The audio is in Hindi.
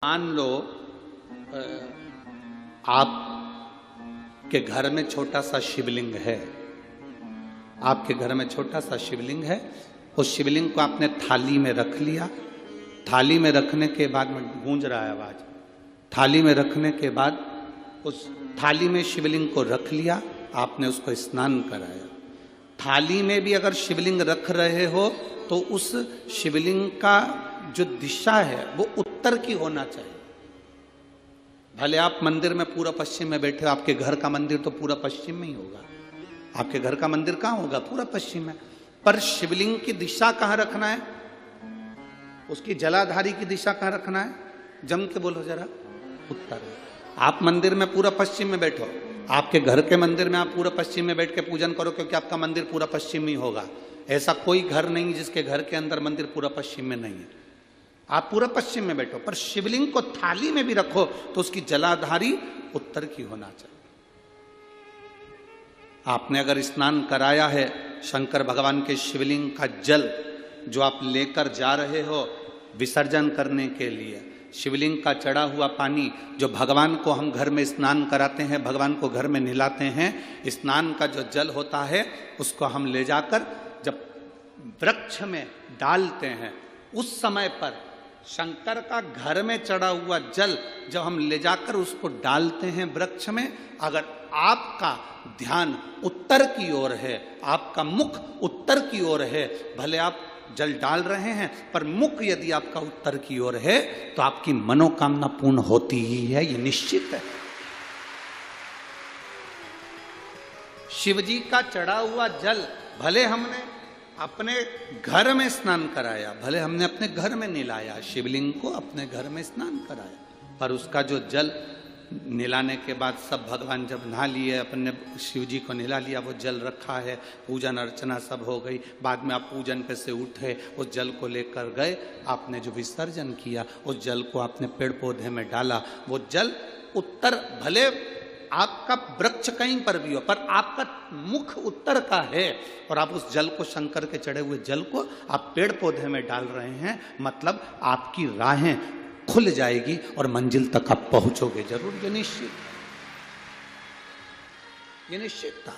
मान लो आपके घर में छोटा सा शिवलिंग है। आपके घर में छोटा सा शिवलिंग है। उस शिवलिंग को आपने थाली में रख लिया। थाली में रखने के बाद में गूंज रहा है आवाज। थाली में रखने के बाद उस थाली में शिवलिंग को रख लिया, आपने उसको स्नान कराया। थाली में भी अगर शिवलिंग रख रहे हो तो उस शिवलिंग का जो दिशा है वो उत्तर की होना चाहिए। भले आप मंदिर में पूरा पश्चिम में बैठे हो, आपके घर का मंदिर तो पूरा पश्चिम में ही होगा। आपके घर का मंदिर कहाँ होगा? पूरा पश्चिम में। पर शिवलिंग की दिशा कहाँ रखना है? उसकी जलाधारी की दिशा कहाँ रखना है? जम के बोलो जरा। उत्तर। आप मंदिर में पूरा पश्चिम में बैठो, आपके घर के मंदिर में आप पूरा पश्चिम में बैठ के पूजन करो, क्योंकि आपका मंदिर पूरा पश्चिम ही होगा। ऐसा कोई घर नहीं जिसके घर के अंदर मंदिर पूरा पश्चिम में नहीं है। आप पूरा पश्चिम में बैठो, पर शिवलिंग को थाली में भी रखो तो उसकी जलाधारी उत्तर की होना चाहिए। आपने अगर स्नान कराया है, शंकर भगवान के शिवलिंग का जल जो आप लेकर जा रहे हो विसर्जन करने के लिए, शिवलिंग का चढ़ा हुआ पानी जो भगवान को हम घर में स्नान कराते हैं, भगवान को घर में नहलाते हैं, स्नान का जो जल होता है उसको हम ले जाकर जब वृक्ष में डालते हैं, उस समय पर शंकर का घर में चढ़ा हुआ जल जब हम ले जाकर उसको डालते हैं वृक्ष में, अगर आपका ध्यान उत्तर की ओर है, आपका मुख उत्तर की ओर है, भले आप जल डाल रहे हैं पर मुख यदि आपका उत्तर की ओर है तो आपकी मनोकामना पूर्ण होती ही है, ये निश्चित है। शिव जी का चढ़ा हुआ जल भले हमने अपने घर में स्नान कराया, भले हमने अपने घर में नहलाया, शिवलिंग को अपने घर में स्नान कराया, पर उसका जो जल नहलाने के बाद सब भगवान जब नहा लिए, अपने शिव जी को नहला लिया, वो जल रखा है, पूजन अर्चना सब हो गई, बाद में आप पूजन पे से उठे, उस जल को लेकर गए, आपने जो विसर्जन किया उस जल को आपने पेड़ पौधे में डाला, वो जल उत्तर, भले आपका वृक्ष कहीं पर भी हो पर आपका मुख उत्तर का है और आप उस जल को, शंकर के चढ़े हुए जल को आप पेड़ पौधे में डाल रहे हैं, मतलब आपकी राहें खुल जाएगी और मंजिल तक आप पहुंचोगे जरूर। ये निश्चित था।